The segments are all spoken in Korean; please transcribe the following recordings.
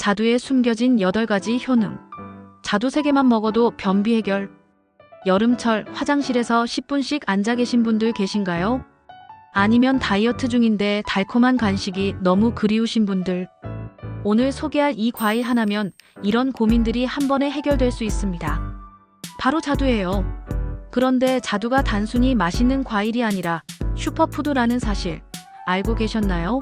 자두에 숨겨진 8가지 효능. 자두 3개만 먹어도 변비 해결. 여름철 화장실에서 10분씩 앉아 계신 분들 계신가요? 아니면 다이어트 중인데 달콤한 간식이 너무 그리우신 분들. 오늘 소개할 이 과일 하나면 이런 고민들이 한 번에 해결될 수 있습니다. 바로 자두예요. 그런데 자두가 단순히 맛있는 과일이 아니라 슈퍼푸드라는 사실 알고 계셨나요?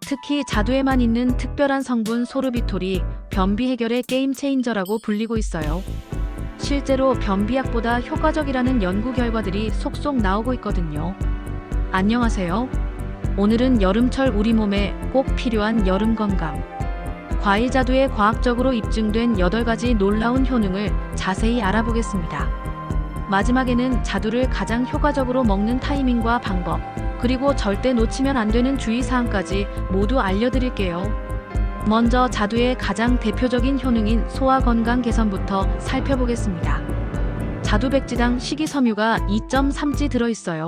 특히 자두에만 있는 특별한 성분 소르비톨이 변비 해결의 게임 체인저라고 불리고 있어요. 실제로 변비약보다 효과적이라는 연구 결과들이 속속 나오고 있거든요. 안녕하세요. 오늘은 여름철 우리 몸에 꼭 필요한 여름 건강. 과일 자두에 과학적으로 입증된 8가지 놀라운 효능을 자세히 알아보겠습니다. 마지막에는 자두를 가장 효과적으로 먹는 타이밍과 방법, 그리고 절대 놓치면 안 되는 주의사항까지 모두 알려드릴게요. 먼저 자두의 가장 대표적인 효능인 소화 건강 개선부터 살펴보겠습니다. 자두 백지당 식이섬유가 2.3g 들어있어요.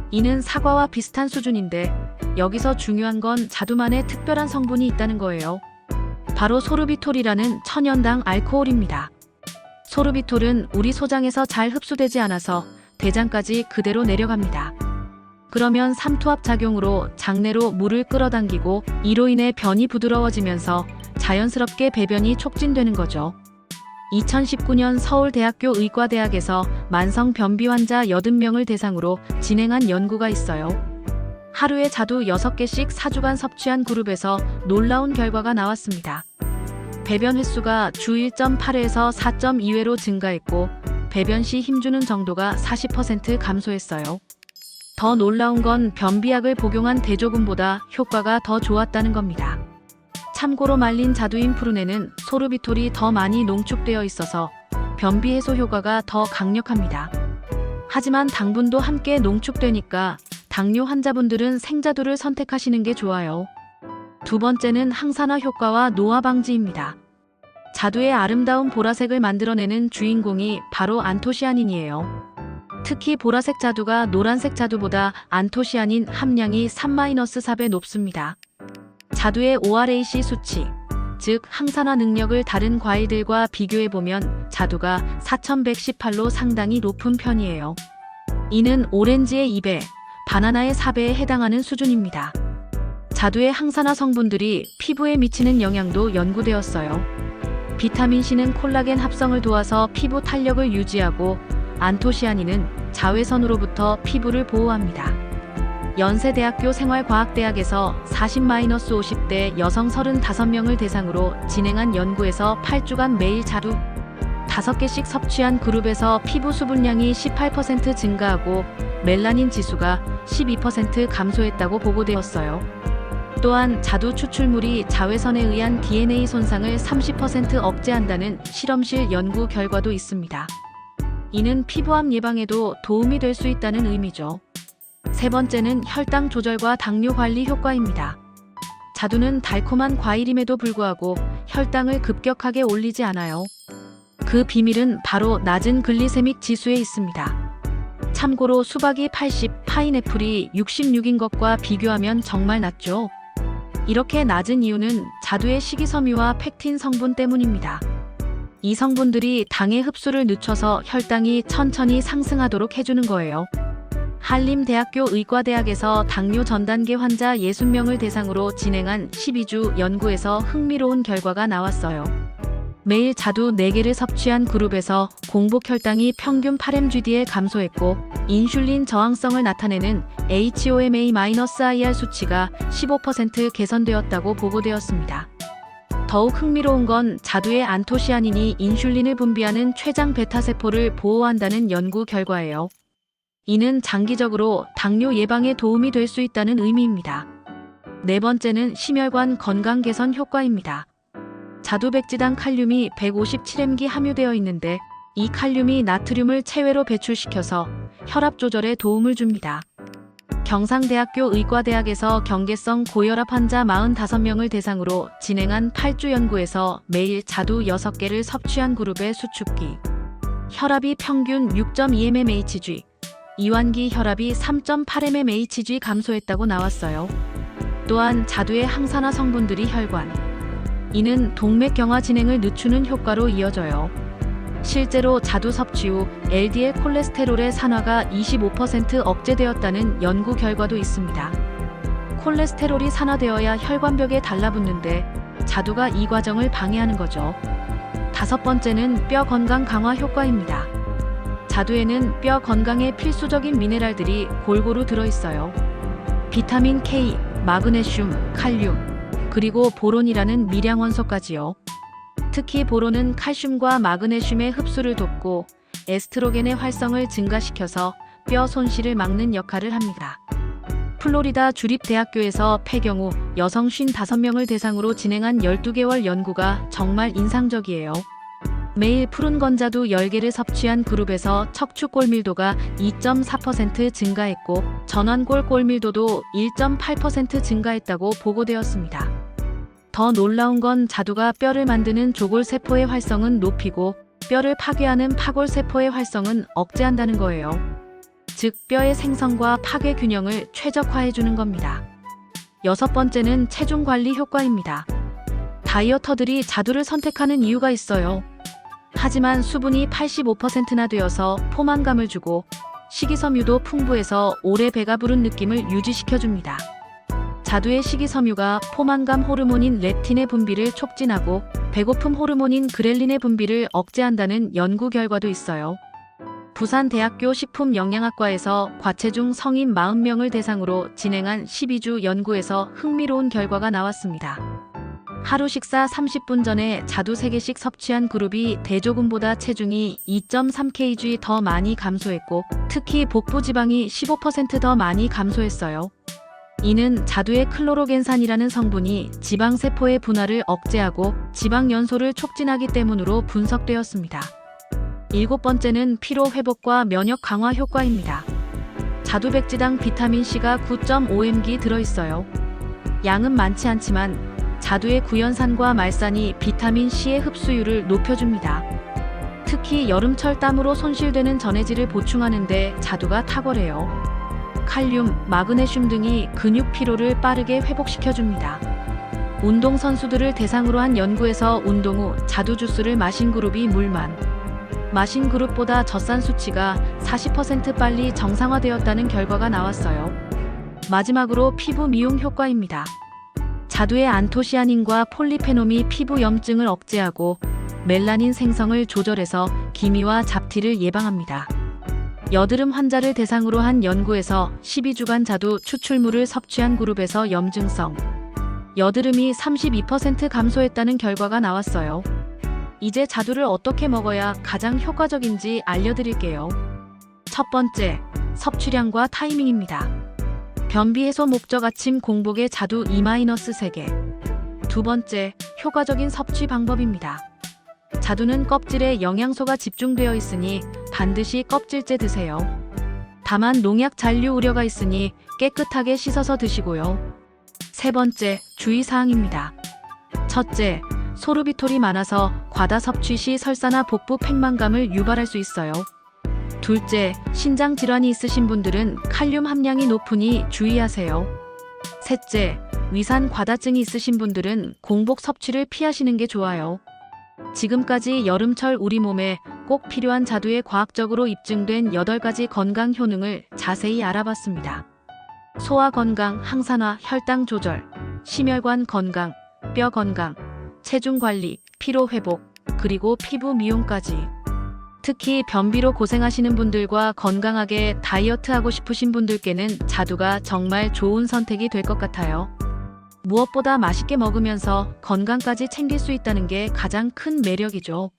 이는 사과와 비슷한 수준인데 여기서 중요한 건 자두만의 특별한 성분이 있다는 거예요. 바로 소르비톨이라는 천연당 알코올입니다. 소르비톨은 우리 소장에서 잘 흡수되지 않아서 대장까지 그대로 내려갑니다. 그러면 삼투압 작용으로 장내로 물을 끌어당기고 이로 인해 변이 부드러워지면서 자연스럽게 배변이 촉진되는 거죠. 2019년 서울대학교 의과대학에서 만성 변비 환자 80명을 대상으로 진행한 연구가 있어요. 하루에 자두 6개씩 4주간 섭취한 그룹에서 놀라운 결과가 나왔습니다. 배변 횟수가 주 1.8회에서 4.2회로 증가했고 배변 시 힘주는 정도가 40% 감소했어요. 더 놀라운 건 변비약을 복용한 대조군보다 효과가 더 좋았다는 겁니다. 참고로 말린 자두인 푸른에는 소르비톨이 더 많이 농축되어 있어서 변비 해소 효과가 더 강력합니다. 하지만 당분도 함께 농축되니까 당뇨 환자분들은 생자두를 선택하시는 게 좋아요. 두 번째는 항산화 효과와 노화 방지입니다. 자두의 아름다운 보라색을 만들어내는 주인공이 바로 안토시아닌이에요. 특히 보라색 자두가 노란색 자두보다 안토시아닌 함량이 3-4배 높습니다. 자두의 ORAC 수치, 즉 항산화 능력을 다른 과일들과 비교해보면 자두가 4118로 상당히 높은 편이에요. 이는 오렌지의 2배, 바나나의 4배에 해당하는 수준입니다. 자두의 항산화 성분들이 피부에 미치는 영향도 연구되었어요. 비타민C는 콜라겐 합성을 도와서 피부 탄력을 유지하고 안토시아닌은 자외선으로부터 피부를 보호합니다. 연세대학교 생활과학대학에서 40-50대 여성 35명을 대상으로 진행한 연구에서 8주간 매일 자두 5개씩 섭취한 그룹에서 피부 수분량이 18% 증가하고 멜라닌 지수가 12% 감소했다고 보고되었어요. 또한 자두 추출물이 자외선에 의한 DNA 손상을 30% 억제한다는 실험실 연구 결과도 있습니다. 이는 피부암 예방에도 도움이 될 수 있다는 의미죠. 세 번째는 혈당 조절과 당뇨 관리 효과입니다. 자두는 달콤한 과일임에도 불구하고 혈당을 급격하게 올리지 않아요. 그 비밀은 바로 낮은 글리세믹 지수에 있습니다. 참고로 수박이 80, 파인애플이 66인 것과 비교하면 정말 낮죠. 이렇게 낮은 이유는 자두의 식이섬유와 펙틴 성분 때문입니다. 이 성분들이 당의 흡수를 늦춰서 혈당이 천천히 상승하도록 해주는 거예요. 한림대학교 의과대학에서 당뇨 전단계 환자 60명을 대상으로 진행한 12주 연구에서 흥미로운 결과가 나왔어요. 매일 자두 4개를 섭취한 그룹에서 공복 혈당이 평균 8mgd에 감소했고 인슐린 저항성을 나타내는 HOMA-IR 수치가 15% 개선되었다고 보고되었습니다. 더욱 흥미로운 건 자두의 안토시아닌이 인슐린을 분비하는 췌장 베타세포를 보호한다는 연구 결과예요. 이는 장기적으로 당뇨 예방에 도움이 될 수 있다는 의미입니다. 네 번째는 심혈관 건강 개선 효과입니다. 자두 백지당 칼륨이 157mg 함유되어 있는데 이 칼륨이 나트륨을 체외로 배출시켜서 혈압 조절에 도움을 줍니다. 경상대학교 의과대학에서 경계성 고혈압 환자 45명을 대상으로 진행한 8주 연구에서 매일 자두 6개를 섭취한 그룹의 수축기 혈압이 평균 6.2mmHg, 이완기 혈압이 3.8mmHg 감소했다고 나왔어요. 또한 자두의 항산화 성분들이 혈관, 이는 동맥경화 진행을 늦추는 효과로 이어져요. 실제로 자두 섭취 후 LDL 콜레스테롤의 산화가 25% 억제되었다는 연구 결과도 있습니다. 콜레스테롤이 산화되어야 혈관벽에 달라붙는데 자두가 이 과정을 방해하는 거죠. 다섯 번째는 뼈 건강 강화 효과입니다. 자두에는 뼈 건강에 필수적인 미네랄들이 골고루 들어있어요. 비타민 K, 마그네슘, 칼륨, 그리고 보론이라는 미량 원소까지요. 특히 보론은 칼슘과 마그네슘의 흡수를 돕고 에스트로겐의 활성을 증가시켜서 뼈 손실을 막는 역할을 합니다. 플로리다 주립대학교에서 폐경 후 여성 55명을 대상으로 진행한 12개월 연구가 정말 인상적이에요. 매일 푸른 건자두 10개를 섭취한 그룹에서 척추 골밀도가 2.4% 증가했고 전완골 골밀도도 1.8% 증가했다고 보고되었습니다. 더 놀라운 건 자두가 뼈를 만드는 조골세포의 활성은 높이고 뼈를 파괴하는 파골세포의 활성은 억제한다는 거예요. 즉 뼈의 생성과 파괴 균형을 최적화해주는 겁니다. 여섯 번째는 체중 관리 효과입니다. 다이어터들이 자두를 선택하는 이유가 있어요. 하지만 수분이 85%나 되어서 포만감을 주고 식이섬유도 풍부해서 오래 배가 부른 느낌을 유지시켜줍니다. 자두의 식이섬유가 포만감 호르몬인 렙틴의 분비를 촉진하고 배고픔 호르몬인 그렐린의 분비를 억제한다는 연구 결과도 있어요. 부산대학교 식품영양학과에서 과체중 성인 40명을 대상으로 진행한 12주 연구에서 흥미로운 결과가 나왔습니다. 하루 식사 30분 전에 자두 3개씩 섭취한 그룹이 대조군보다 체중이 2.3kg 더 많이 감소했고 특히 복부 지방이 15% 더 많이 감소했어요. 이는 자두의 클로로겐산이라는 성분이 지방세포의 분화를 억제하고 지방연소를 촉진하기 때문으로 분석되었습니다. 일곱 번째는 피로 회복과 면역 강화 효과입니다. 자두 백지당 비타민C가 9.5mg 들어있어요. 양은 많지 않지만 자두의 구연산과 말산이 비타민C의 흡수율을 높여줍니다. 특히 여름철 땀으로 손실되는 전해질을 보충하는 데 자두가 탁월해요. 칼륨, 마그네슘 등이 근육 피로를 빠르게 회복시켜줍니다. 운동선수들을 대상으로 한 연구에서 운동 후 자두 주스를 마신 그룹이 물만 마신 그룹보다 젖산 수치가 40% 빨리 정상화되었다는 결과가 나왔어요. 마지막으로 피부 미용 효과입니다. 자두의 안토시아닌과 폴리페놀이 피부 염증을 억제하고 멜라닌 생성을 조절해서 기미와 잡티를 예방합니다. 여드름 환자를 대상으로 한 연구에서 12주간 자두 추출물을 섭취한 그룹에서 염증성 여드름이 32% 감소했다는 결과가 나왔어요. 이제 자두를 어떻게 먹어야 가장 효과적인지 알려드릴게요. 첫 번째, 섭취량과 타이밍입니다. 변비 해소 목적 아침 공복에 자두 2-3개. 두 번째, 효과적인 섭취 방법입니다. 자두는 껍질에 영양소가 집중되어 있으니 반드시 껍질째 드세요. 다만 농약 잔류 우려가 있으니 깨끗하게 씻어서 드시고요. 세 번째, 주의사항입니다. 첫째, 소르비톨이 많아서 과다 섭취 시 설사나 복부 팽만감을 유발할 수 있어요. 둘째, 신장 질환이 있으신 분들은 칼륨 함량이 높으니 주의하세요. 셋째, 위산 과다증이 있으신 분들은 공복 섭취를 피하시는 게 좋아요. 지금까지 여름철 우리 몸에 꼭 필요한 자두의 과학적으로 입증된 8가지 건강 효능을 자세히 알아봤습니다. 소화 건강, 항산화, 혈당 조절, 심혈관 건강, 뼈 건강, 체중 관리, 피로 회복, 그리고 피부 미용까지. 특히 변비로 고생하시는 분들과 건강하게 다이어트하고 싶으신 분들께는 자두가 정말 좋은 선택이 될 것 같아요. 무엇보다 맛있게 먹으면서 건강까지 챙길 수 있다는 게 가장 큰 매력이죠.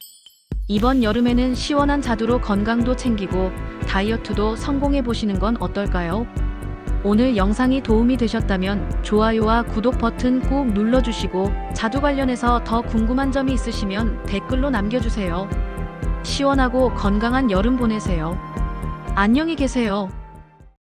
이번 여름에는 시원한 자두로 건강도 챙기고 다이어트도 성공해 보시는 건 어떨까요? 오늘 영상이 도움이 되셨다면 좋아요와 구독 버튼 꾹 눌러주시고 자두 관련해서 더 궁금한 점이 있으시면 댓글로 남겨주세요. 시원하고 건강한 여름 보내세요. 안녕히 계세요.